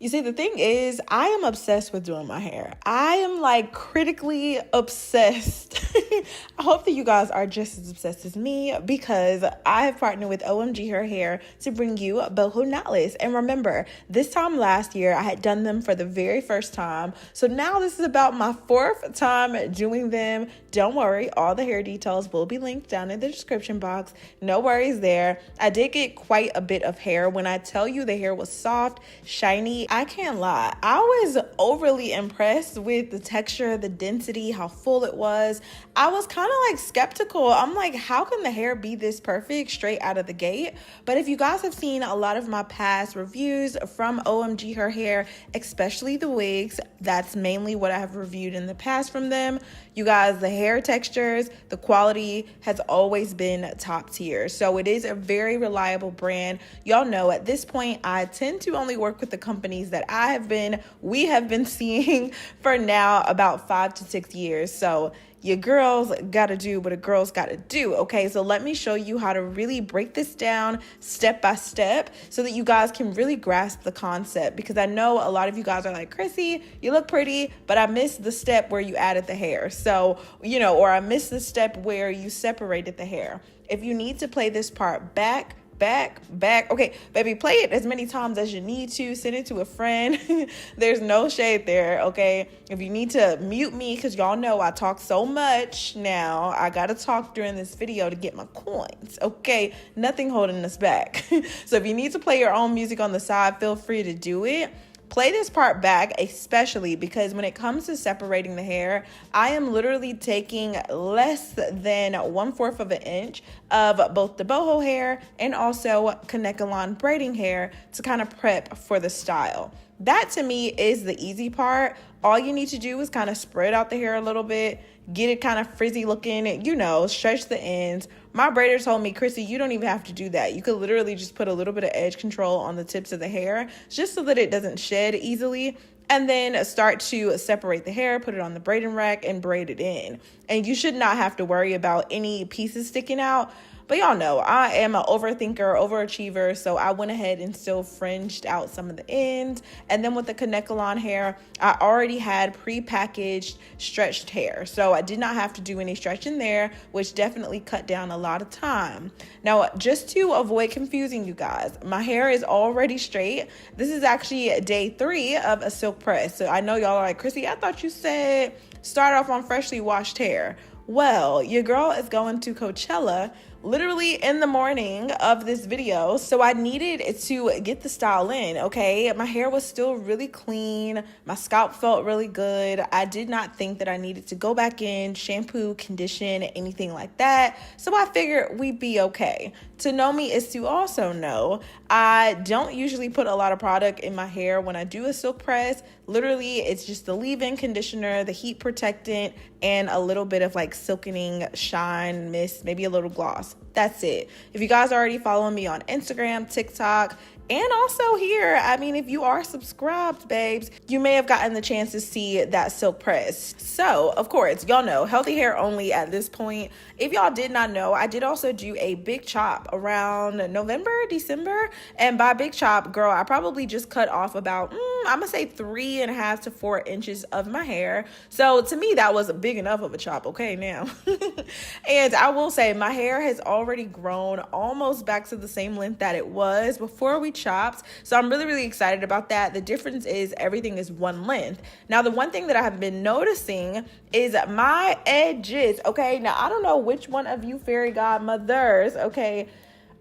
You see, the thing is, I am obsessed with doing my hair. I am like critically obsessed. I hope that you guys are just as obsessed as me because I have partnered with 𝐿𝐼𝐆𝐒 Hair to bring you Boho Knotless. And remember, this time last year, I had done them for the very first time. So now this is about my 4th time doing them. Don't worry, all the hair details will be linked down in the description box. No worries there. I did get quite a bit of hair. When I tell you the hair was soft, shiny, I can't lie. I was overly impressed with the texture, the density, how full it was. I was kind of like skeptical. I'm like, how can the hair be this perfect straight out of the gate? But if you guys have seen a lot of my past reviews from 𝐿𝐼𝐆𝐒 Hair, especially the wigs, that's mainly what I have reviewed in the past from them. You guys, the hair textures, the quality has always been top tier. So it is a very reliable brand. Y'all know at this point, I tend to only work with the companies that we have been seeing for now about 5 to 6 years. So your girls gotta do what a girl's gotta do, okay? So let me show you how to really break this down step by step so that you guys can really grasp the concept, because I know a lot of you guys are like, Chrissy, you look pretty, but I missed the step where you added the hair. So, or I missed the step where you separated the hair. If you need to play this part back, okay, baby, play it as many times as you need to. Send it to a friend. There's no shade there, okay? If you need to mute me, because y'all know I talk so much now, I gotta talk during this video to get my coins, okay? Nothing holding us back. So if you need to play your own music on the side, feel free to do it. Play this part back, especially because when it comes to separating the hair, I am literally taking less than 1/4 of an inch of both the boho hair and also �𝐑𝐄 braiding hair to kind of prep for the style. That to me is the easy part. All you need to do is kind of spread out the hair a little bit, get it kind of frizzy looking, stretch the ends. My braider told me, Chrissy, you don't even have to do that. You could literally just put a little bit of edge control on the tips of the hair just so that it doesn't shed easily. And then start to separate the hair, put it on the braiding rack and braid it in. And you should not have to worry about any pieces sticking out. But y'all know I am an overthinker, overachiever, so I went ahead and still fringed out some of the ends. And then with the 𝐻𝐑𝐄 hair, I already had pre-packaged stretched hair, so I did not have to do any stretching there, which definitely cut down a lot of time. Now, just to avoid confusing you guys, my hair is already straight. This is actually day 3 of a silk press. So I know y'all are like, Chrissy, I thought you said start off on freshly washed hair. Well, your girl is going to Coachella literally in the morning of this video, so I needed to get the style in, okay? My hair was still really clean. My scalp felt really good. I did not think that I needed to go back in, shampoo, condition, anything like that, so I figured we'd be okay. To know me is to also know I don't usually put a lot of product in my hair when I do a silk press. Literally, it's just the leave-in conditioner, the heat protectant, and a little bit of like silkening shine mist, maybe a little gloss. That's it. If you guys are already following me on Instagram, TikTok, and also here, I mean, if you are subscribed, babes, you may have gotten the chance to see that silk press. So, of course, y'all know, healthy hair only at this point. If y'all did not know, I did also do a big chop around November, December. And by big chop, girl, I probably just cut off about, I'm gonna say 3.5 to 4 inches of my hair. So to me, that was a big enough of a chop, okay, now. And I will say my hair has already grown almost back to the same length that it was before we chopped. So I'm really, really excited about that. The difference is everything is one length. Now, the one thing that I have been noticing is my edges, okay? Now, I don't know which one of you fairy godmothers, okay?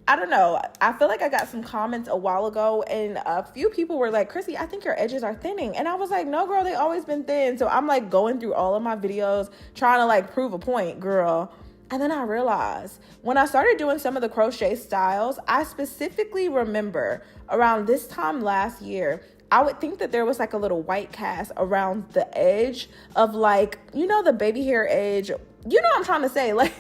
I don't know. I feel like I got some comments a while ago and a few people were like, Chrissy, I think your edges are thinning. And I was like, no, girl, they always been thin. So I'm like going through all of my videos trying to like prove a point, girl. And then I realized when I started doing some of the crochet styles, I specifically remember around this time last year, I would think that there was like a little white cast around the edge of like, the baby hair edge. You know what I'm trying to say, like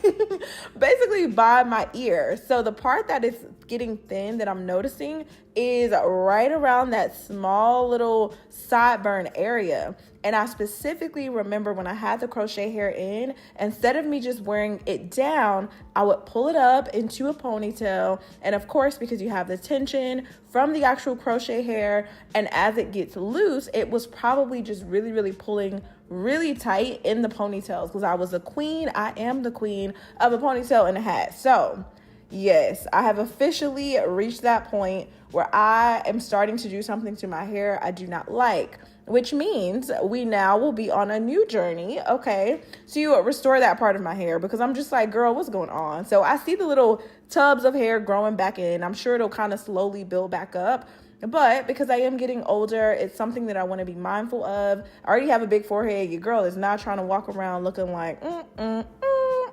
basically by my ear. So the part that is getting thin that I'm noticing is right around that small little sideburn area. And I specifically remember when I had the crochet hair in, instead of me just wearing it down, I would pull it up into a ponytail. And of course, because you have the tension from the actual crochet hair, and as it gets loose, it was probably just really, really pulling really tight in the ponytails, because I was the queen. I am the queen of a ponytail and a hat. So yes, I have officially reached that point where I am starting to do something to my hair I do not like, which means we now will be on a new journey, okay, to restore that part of my hair, because I'm just like, girl, what's going on? So I see the little tubs of hair growing back in. I'm sure it'll kind of slowly build back up. But because I am getting older, it's something that I want to be mindful of. I already have a big forehead. Your girl is not trying to walk around looking like,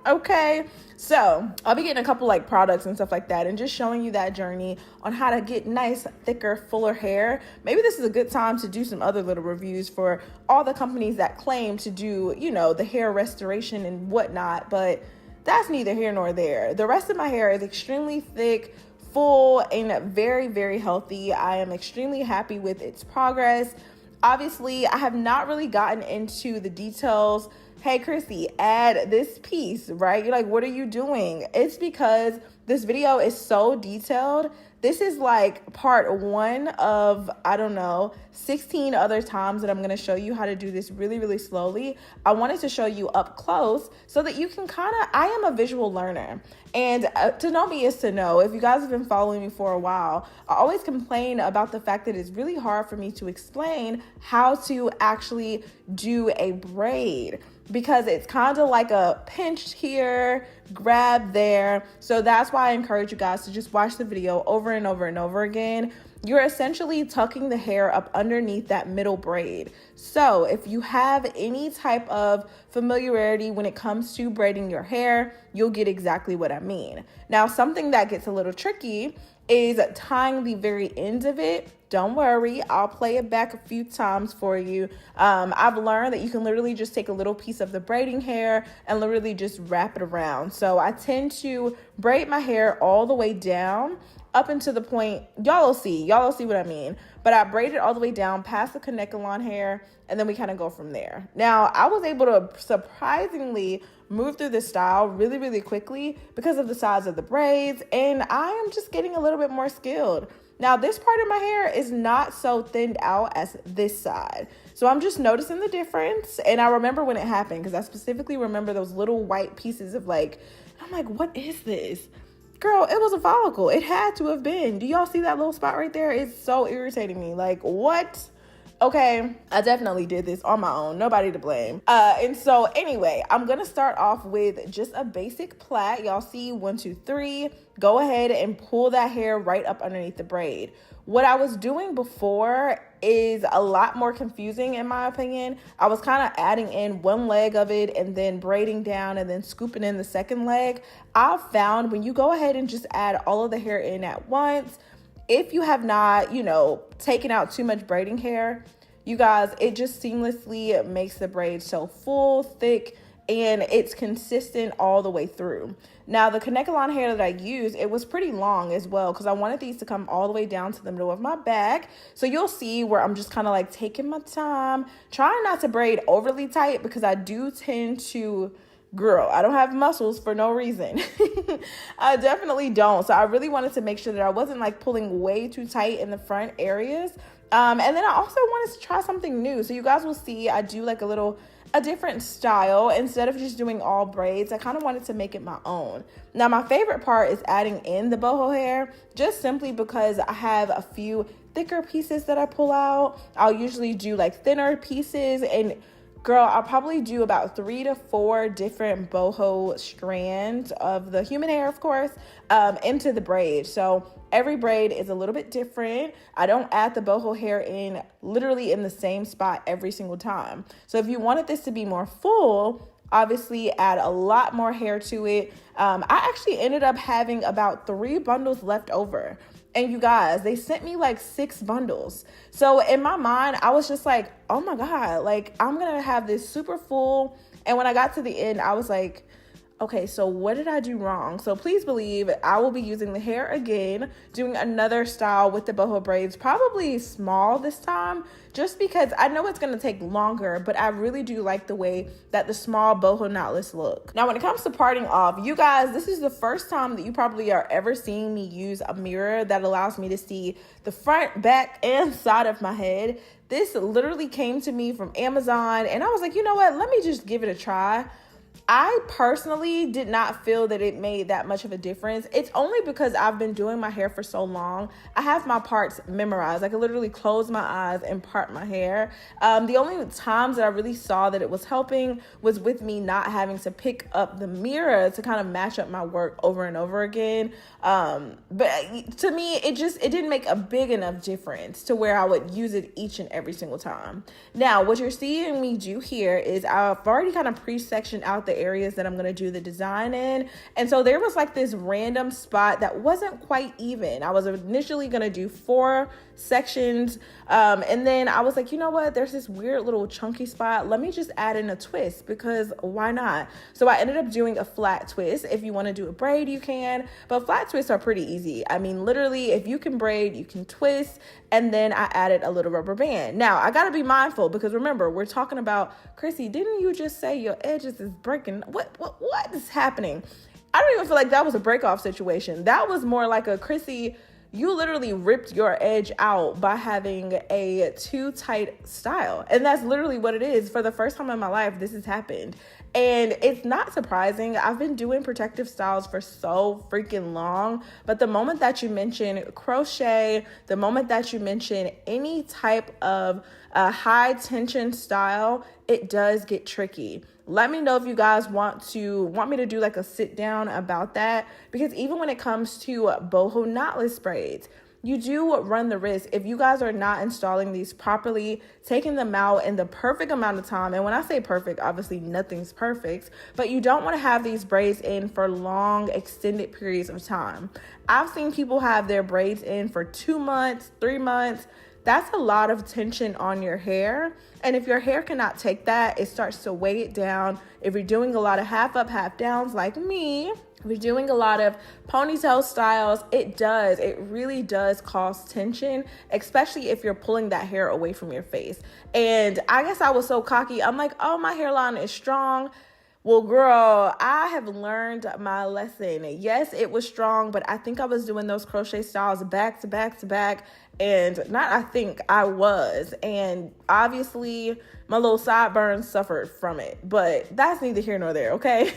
okay. So I'll be getting a couple like products and stuff like that, and just showing you that journey on how to get nice, thicker, fuller hair. Maybe this is a good time to do some other little reviews for all the companies that claim to do, you know, the hair restoration and whatnot, but that's neither here nor there. The rest of my hair is extremely thick, full, and very, very healthy. I am extremely happy with its progress. Obviously, I have not really gotten into the details. Hey, Chrissy, add this piece, right? You're like, what are you doing? It's because this video is so detailed. This is like part 1 of, I don't know, 16 other times that I'm going to show you how to do this really, really slowly. I wanted to show you up close so that you can kind of, I am a visual learner. And to know me is to know. If you guys have been following me for a while, I always complain about the fact that it's really hard for me to explain how to actually do a braid, because it's kind of like a pinch here, grab there. So that's why I encourage you guys to just watch the video over and over and over again. You're essentially tucking the hair up underneath that middle braid. So if you have any type of familiarity when it comes to braiding your hair, you'll get exactly what I mean. Now, something that gets a little tricky is tying the very end of it. Don't worry, I'll play it back a few times for you. I've learned that you can literally just take a little piece of the braiding hair and literally just wrap it around. So I tend to braid my hair all the way down up into the point, y'all will see what I mean. But I braid it all the way down past the _𝐿 hair, and then we kind of go from there. Now, I was able to surprisingly move through this style really, really quickly because of the size of the braids, and I am just getting a little bit more skilled. Now, this part of my hair is not so thinned out as this side. So I'm just noticing the difference. And I remember when it happened, because I specifically remember those little white pieces of like, I'm like, what is this? Girl, it was a follicle. It had to have been. Do y'all see that little spot right there? It's so irritating me. Like, what? Okay, I definitely did this on my own. Nobody to blame. And so anyway, I'm going to start off with just a basic plait. Y'all see 1, 2, 3. Go ahead and pull that hair right up underneath the braid. What I was doing before is a lot more confusing in my opinion. I was kind of adding in one leg of it and then braiding down and then scooping in the second leg. I've found when you go ahead and just add all of the hair in at once, if you have not, taken out too much braiding hair, you guys, it just seamlessly makes the braid so full, thick, and it's consistent all the way through. Now, the 𝐿 hair that I used, it was pretty long as well because I wanted these to come all the way down to the middle of my back. So you'll see where I'm just kind of like taking my time, trying not to braid overly tight because I do tend to, girl, I don't have muscles for no reason. I definitely don't. So I really wanted to make sure that I wasn't like pulling way too tight in the front areas. And then I also wanted to try something new. So you guys will see I do like a different style. Instead of just doing all braids, I kind of wanted to make it my own. Now, my favorite part is adding in the boho hair, just simply because I have a few thicker pieces that I pull out. I'll usually do like thinner pieces, and girl, I'll probably do about 3 to 4 different boho strands of the human hair, of course, into the braid. So every braid is a little bit different. I don't add the boho hair in literally in the same spot every single time. So if you wanted this to be more full, obviously add a lot more hair to it. I actually ended up having about 3 bundles left over. And you guys, they sent me like 6 bundles. So in my mind, I was just like, oh my God, like I'm going to have this super full. And when I got to the end, I was like, Okay, so what did I do wrong? So please believe I will be using the hair again, doing another style with the boho braids, probably small this time, just because I know it's gonna take longer, but I really do like the way that the small boho knotless look. Now, when it comes to parting off, you guys, this is the first time that you probably are ever seeing me use a mirror that allows me to see the front, back, and side of my head. This literally came to me from Amazon, and I was like, you know what? Let me just give it a try. I personally did not feel that it made that much of a difference. It's only because I've been doing my hair for so long. I have my parts memorized. I can literally close my eyes and part my hair. The only times that I really saw that it was helping was with me not having to pick up the mirror to kind of match up my work over and over again. But to me, it didn't make a big enough difference to where I would use it each and every single time. Now, what you're seeing me do here is I've already kind of pre-sectioned out the areas that I'm going to do the design in. And so there was like this random spot that wasn't quite even. I was initially going to do 4 sections. And then I was like, you know what? There's this weird little chunky spot. Let me just add in a twist, because why not? So I ended up doing a flat twist. If you want to do a braid, you can, but flat twists are pretty easy. I mean, literally, if you can braid, you can twist. And then I added a little rubber band. Now, I got to be mindful, because remember, we're talking about, Chrissy, didn't you just say your edges is breaking? What is happening? I don't even feel like that was a break off situation. That was more like a, Chrissy, you literally ripped your edge out by having a too tight style. And that's literally what it is. For the first time in my life, this has happened. And it's not surprising. I've been doing protective styles for so freaking long. But the moment that you mention crochet, the moment that you mention any type of high tension style, it does get tricky. Let me know if you guys want me to do like a sit down about that, because even when it comes to boho knotless braids, you do run the risk, if you guys are not installing these properly, taking them out in the perfect amount of time. And when I say perfect, obviously nothing's perfect, but you don't want to have these braids in for long extended periods of time. I've seen people have their braids in for 2 months, 3 months. That's a lot of tension on your hair. And if your hair cannot take that, it starts to weigh it down. If you're doing a lot of half up, half downs like me, if you're doing a lot of ponytail styles, it really does cause tension, especially if you're pulling that hair away from your face. And I guess I was so cocky. I'm like, oh, my hairline is strong. Well, girl, I have learned my lesson. Yes, it was strong, but I think I was doing those crochet styles back to back to back. And I was. And obviously, my little sideburns suffered from it. But that's neither here nor there, okay?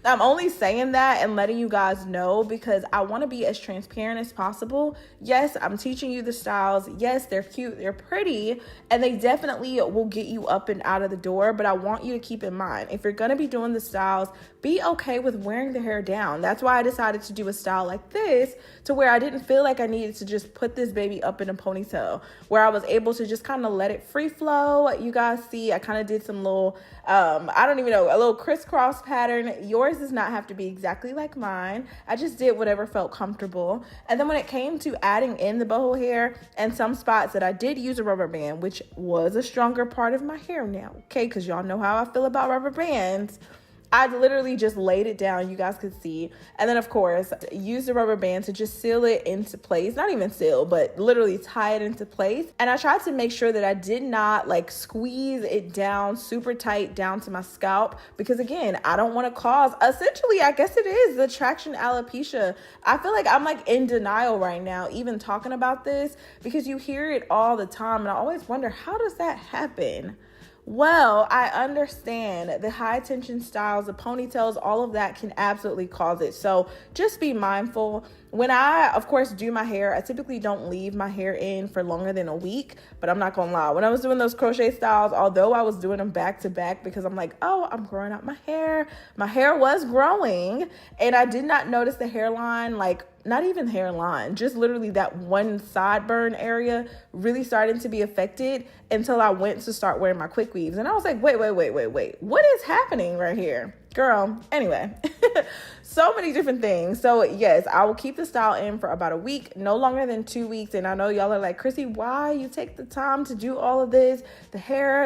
I'm only saying that and letting you guys know because I want to be as transparent as possible. Yes, I'm teaching you the styles. Yes, they're cute, they're pretty, and they definitely will get you up and out of the door. But I want you to keep in mind, if you're going to be doing the styles, be okay with wearing the hair down. That's why I decided to do a style like this, to where I didn't feel like I needed to just put this baby up in a ponytail, where I was able to just kind of let it free flow. You guys see, I kind of did some little, I don't even know, a little crisscross pattern. Yours does not have to be exactly like mine. I just did whatever felt comfortable. And then when it came to adding in the boho hair and some spots that I did use a rubber band, which was a stronger part of my hair now, okay, because y'all know how I feel about rubber bands. I literally just laid it down, you guys could see. And then, of course, use the rubber band to just seal it into place. Not even seal, but literally tie it into place. And I tried to make sure that I did not like squeeze it down super tight down to my scalp. Because again, I don't want to cause, essentially, I guess it is the traction alopecia. I feel like I'm like in denial right now, even talking about this, because you hear it all the time. And I always wonder, how does that happen? Well, I understand the high tension styles, the ponytails, all of that can absolutely cause it. So just be mindful. When I, of course, do my hair, I typically don't leave my hair in for longer than a week, but I'm not gonna lie. When I was doing those crochet styles, although I was doing them back to back because I'm like, oh, I'm growing out my hair was growing, and I did not notice the hairline, like not even hairline, just literally that one sideburn area really starting to be affected until I went to start wearing my quick weaves. And I was like, wait, what is happening right here? Girl, anyway, so many different things. So yes, I will keep the style in for about a week, no longer than 2 weeks. And I know y'all are like, Chrissy, why you take the time to do all of this, the hair,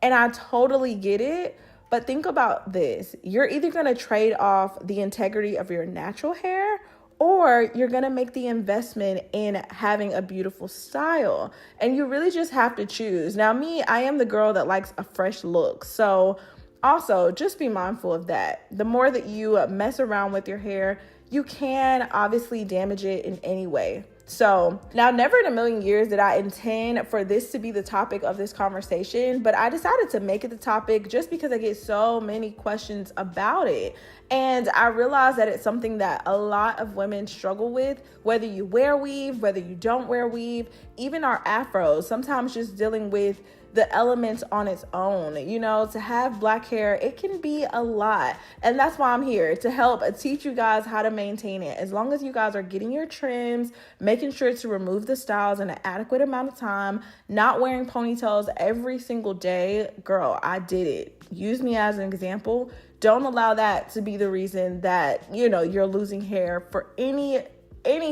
and I totally get it. But think about this. You're either going to trade off the integrity of your natural hair, or you're going to make the investment in having a beautiful style. And you really just have to choose. Now, me, I am the girl that likes a fresh look. So also just be mindful of that. The more that you mess around with your hair, you can obviously damage it in any way. So now, never in a million years did I intend for this to be the topic of this conversation, but I decided to make it the topic just because I get so many questions about it. And I realized that it's something that a lot of women struggle with, whether you wear weave, whether you don't wear weave, even our afros, sometimes just dealing with the elements on its own. You know, to have black hair, it can be a lot. And that's why I'm here, to help teach you guys how to maintain it. As long as you guys are getting your trims, making sure to remove the styles in an adequate amount of time, not wearing ponytails every single day. Girl, I did it. Use me as an example. Don't allow that to be the reason that, you know, you're losing hair for any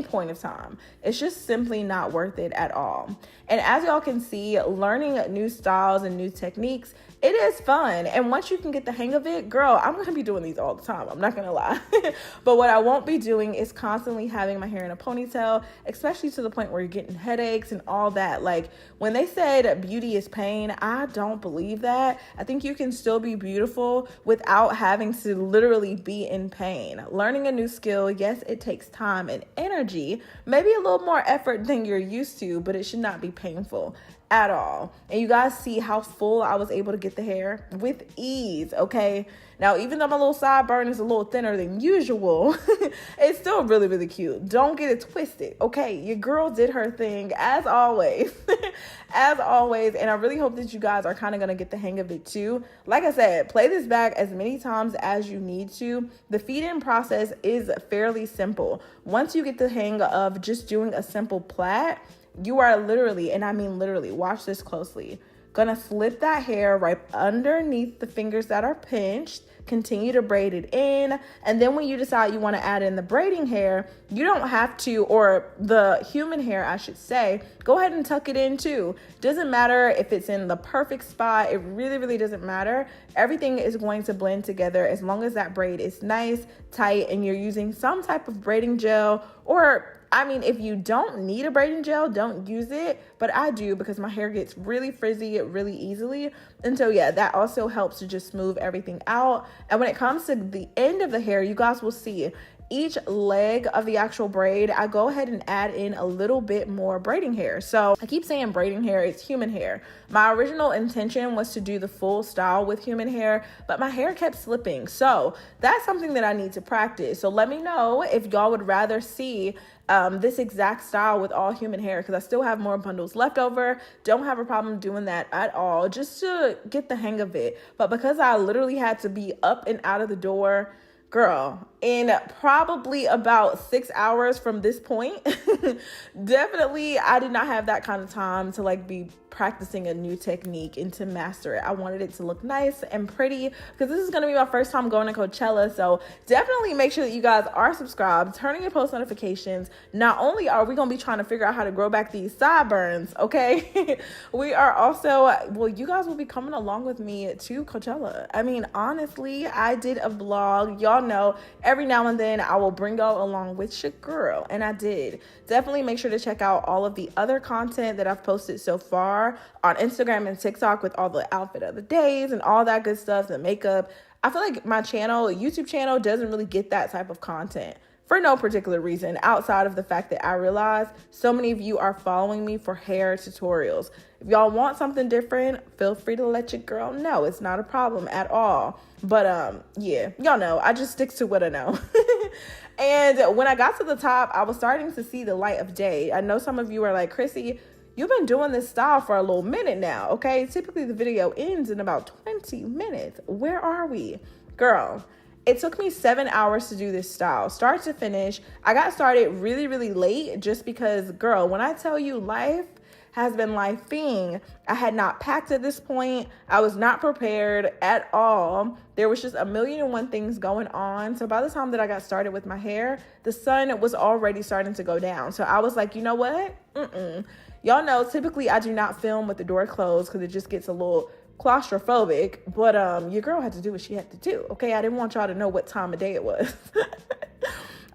point of time. It's just simply not worth it at all. And as y'all can see, learning new styles and new techniques, it is fun. And once you can get the hang of it, girl, I'm going to be doing these all the time. I'm not going to lie. But what I won't be doing is constantly having my hair in a ponytail, especially to the point where you're getting headaches and all that. Like, when they said beauty is pain, I don't believe that. I think you can still be beautiful without having to literally be in pain. Learning a new skill, yes, it takes time and energy, maybe a little more effort than you're used to, but it should not be painful at all. And you guys see how full I was able to get the hair with ease, okay? Now, even though my little sideburn is a little thinner than usual, it's still really, really cute. Don't get it twisted, okay? Your girl did her thing, as always. As always, and I really hope that you guys are kind of going to get the hang of it too. Like I said, play this back as many times as you need to. The feed-in process is fairly simple. Once you get the hang of just doing a simple plait, you are literally, and I mean literally, watch this closely, gonna slip that hair right underneath the fingers that are pinched, continue to braid it in, and then when you decide you want to add in the braiding hair, you don't have to, or the human hair I should say, go ahead and tuck it in too. Doesn't matter if it's in the perfect spot, it really, really doesn't matter. Everything is going to blend together as long as that braid is nice, tight, and you're using some type of braiding gel, or I mean, if you don't need a braiding gel, don't use it, but I do because my hair gets really frizzy really easily. And so yeah, that also helps to just smooth everything out. And when it comes to the end of the hair, you guys will see each leg of the actual braid, I go ahead and add in a little bit more braiding hair. So I keep saying braiding hair, it's human hair. My original intention was to do the full style with human hair, but my hair kept slipping. So that's something that I need to practice. So let me know if y'all would rather see this exact style with all human hair, because I still have more bundles left over. Don't have a problem doing that at all, just to get the hang of it. But because I literally had to be up and out of the door, girl, in probably about 6 hours from this point, definitely I did not have that kind of time to like be practicing a new technique and to master it. I wanted it to look nice and pretty because this is going to be my first time going to Coachella. So definitely make sure that you guys are subscribed, turning your post notifications. Not only are we going to be trying to figure out how to grow back these sideburns, okay, we are also, well, you guys will be coming along with me to Coachella. I mean, honestly, I did a vlog. Y'all know every now and then I will bring y'all along with your girl, and I did. Definitely make sure to check out all of the other content that I've posted so far on Instagram and TikTok with all the outfit of the days and all that good stuff, the makeup. I feel like my channel, YouTube channel, doesn't really get that type of content for no particular reason outside of the fact that I realize so many of you are following me for hair tutorials. If y'all want something different, feel free to let your girl know. It's not a problem at all. But yeah, y'all know, I just stick to what I know. And when I got to the top, I was starting to see the light of day. I know some of you are like, Chrissy, you've been doing this style for a little minute now, okay? Typically the video ends in about 20 minutes. Where are we? Girl, it took me 7 hours to do this style, start to finish. I got started really, really late just because, girl, when I tell you life has been lifing, I had not packed at this point. I was not prepared at all. There was just a million and one things going on. So by the time that I got started with my hair, the sun was already starting to go down. So I was like, you know what? Y'all know, typically I do not film with the door closed because it just gets a little claustrophobic, but your girl had to do what she had to do. Okay, I didn't want y'all to know what time of day it was.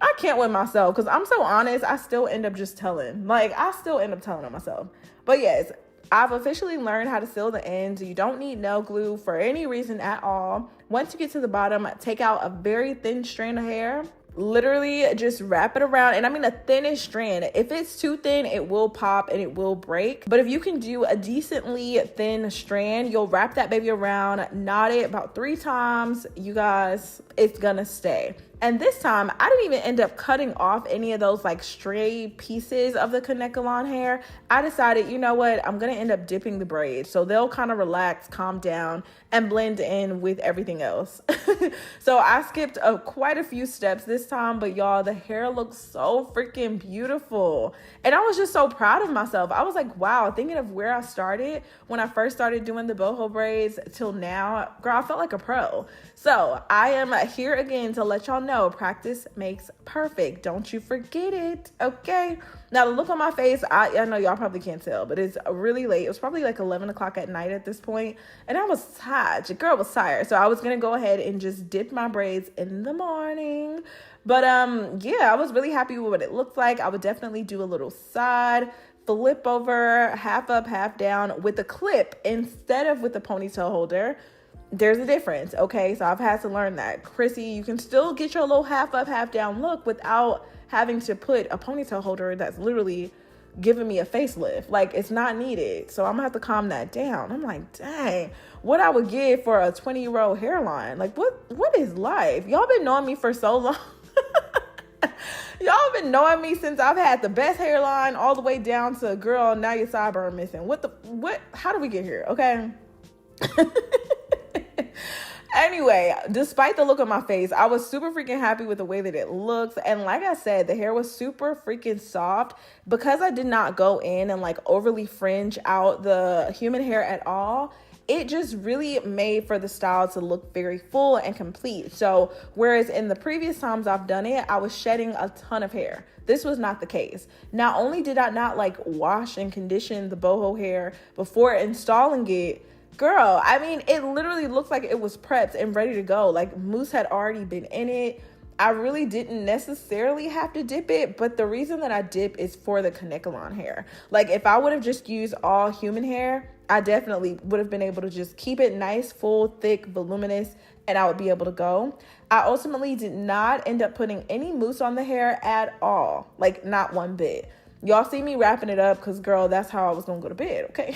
I can't with myself because I'm so honest. I still end up just telling. Like, I still end up telling on myself. But yes, I've officially learned how to seal the ends. You don't need nail glue for any reason at all. Once you get to the bottom, take out a very thin strand of hair. Literally just wrap it around, and I mean a thinnish strand. If it's too thin, it will pop and it will break. But if you can do a decently thin strand, you'll wrap that baby around, knot it about 3 times. You guys, it's gonna stay. And this time, I didn't even end up cutting off any of those like stray pieces of the 𝐿 hair. I decided, you know what, I'm gonna end up dipping the braids so they'll kind of relax, calm down, and blend in with everything else. So I skipped quite a few steps this time, but y'all, the hair looks so freaking beautiful. And I was just so proud of myself. I was like, wow, thinking of where I started when I first started doing the boho braids till now, girl, I felt like a pro. So I am here again to let y'all know practice makes perfect. Don't you forget it, okay? Now the look on my face, I know y'all probably can't tell, but it's really late. It was probably like 11 o'clock at night at this point, and I was tired. Your girl was tired, so I was gonna go ahead and just dip my braids in the morning. But yeah, I was really happy with what it looked like. I would definitely do a little side flip over, half up, half down with a clip instead of with the ponytail holder. There's a difference, okay? So I've had to learn that. Chrissy, you can still get your little half up, half down look without having to put a ponytail holder that's literally giving me a facelift. Like, it's not needed. So I'm gonna have to calm that down. I'm like, dang, what I would give for a 20-year-old hairline. Like, what is life? Y'all been knowing me for so long. Y'all been knowing me since I've had the best hairline all the way down to, girl, now your sideburn missing. How do we get here, okay? Anyway, despite the look on my face, I was super freaking happy with the way that it looks. And like I said, the hair was super freaking soft because I did not go in and like overly fringe out the human hair at all. It just really made for the style to look very full and complete. So whereas in the previous times I've done it, I was shedding a ton of hair. This was not the case. Not only did I not like wash and condition the boho hair before installing it, girl, I mean, it literally looked like it was prepped and ready to go. Like, mousse had already been in it. I really didn't necessarily have to dip it, but the reason that I dip is for the 𝐿 hair. Like, if I would have just used all human hair, I definitely would have been able to just keep it nice, full, thick, voluminous, and I would be able to go. I ultimately did not end up putting any mousse on the hair at all. Like, not one bit. Y'all see me wrapping it up because, girl, that's how I was going to go to bed, okay?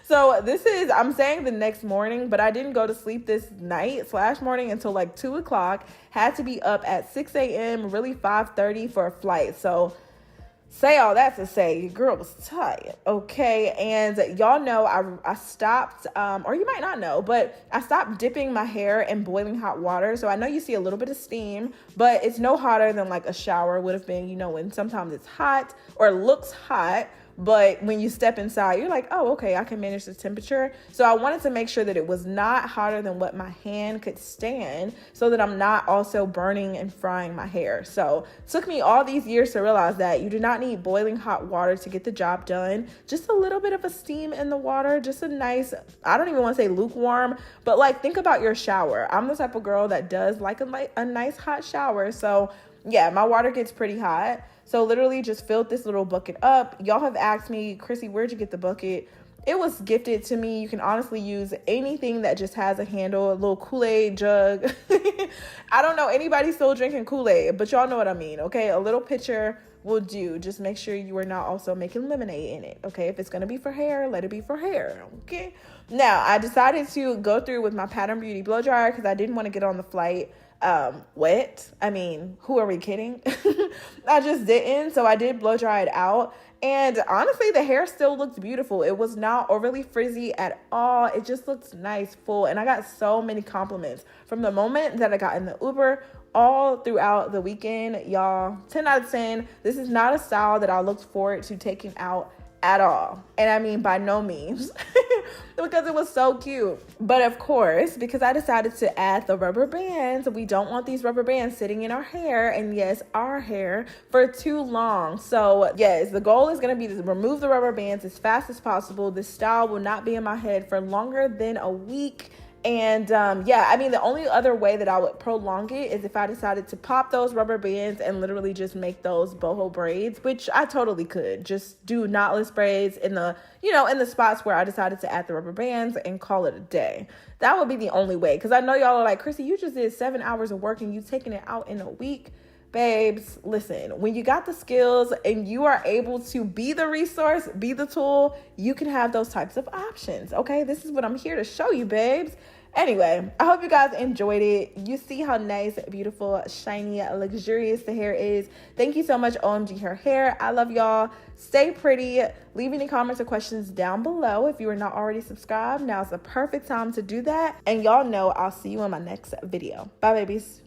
So I'm saying the next morning, but I didn't go to sleep this night/morning until like 2 o'clock. Had to be up at 6 a.m., really 5:30 for a flight. So say all that to say, your girl was tired, okay? And y'all know I stopped, or you might not know, but I stopped dipping my hair in boiling hot water. So I know you see a little bit of steam, but it's no hotter than like a shower would have been, you know, when sometimes it's hot or looks hot, but when you step inside, you're like, oh, okay, I can manage the temperature. So I wanted to make sure that it was not hotter than what my hand could stand so that I'm not also burning and frying my hair. So it took me all these years to realize that you do not need boiling hot water to get the job done. Just a little bit of a steam in the water, just a nice, I don't even want to say lukewarm, but like, think about your shower. I'm the type of girl that does like a nice hot shower. So yeah, my water gets pretty hot. So literally just filled this little bucket up. Y'all have asked me, Chrissy, where'd you get the bucket? It was gifted to me. You can honestly use anything that just has a handle, a little Kool-Aid jug. I don't know anybody still drinking Kool-Aid, but y'all know what I mean, okay? A little pitcher will do. Just make sure you are not also making lemonade in it, okay? If it's gonna be for hair, let it be for hair, okay? Now, I decided to go through with my Pattern Beauty blow dryer because I didn't want to get on the flight wet. I mean, who are we kidding? I just didn't. So I did blow dry it out. And honestly, the hair still looked beautiful. It was not overly frizzy at all. It just looks nice, full. And I got so many compliments from the moment that I got in the Uber all throughout the weekend. Y'all, 10 out of 10. This is not a style that I looked forward to taking out at all. And I mean, by no means. because it was so cute. But of course, because I decided to add the rubber bands, we don't want these rubber bands sitting in our hair, and yes, our hair, for too long. So yes, the goal is going to be to remove the rubber bands as fast as possible. This style will not be in my head for longer than a week. And yeah, I mean, the only other way that I would prolong it is if I decided to pop those rubber bands and literally just make those boho braids, which I totally could just do knotless braids in the, you know, in the spots where I decided to add the rubber bands and call it a day. That would be the only way. Because I know y'all are like, Chrissy, you just did 7 hours of work and you taking it out in a week. Babes, listen, when you got the skills and you are able to be the resource, be the tool, you can have those types of options. Okay, this is what I'm here to show you, babes. Anyway, I hope you guys enjoyed it. You see how nice, beautiful, shiny, luxurious the hair is. Thank you so much, OMG Hair. I love y'all. Stay pretty. Leave any comments or questions down below. If you are not already subscribed, now is the perfect time to do that. And y'all know I'll see you in my next video. Bye, babies.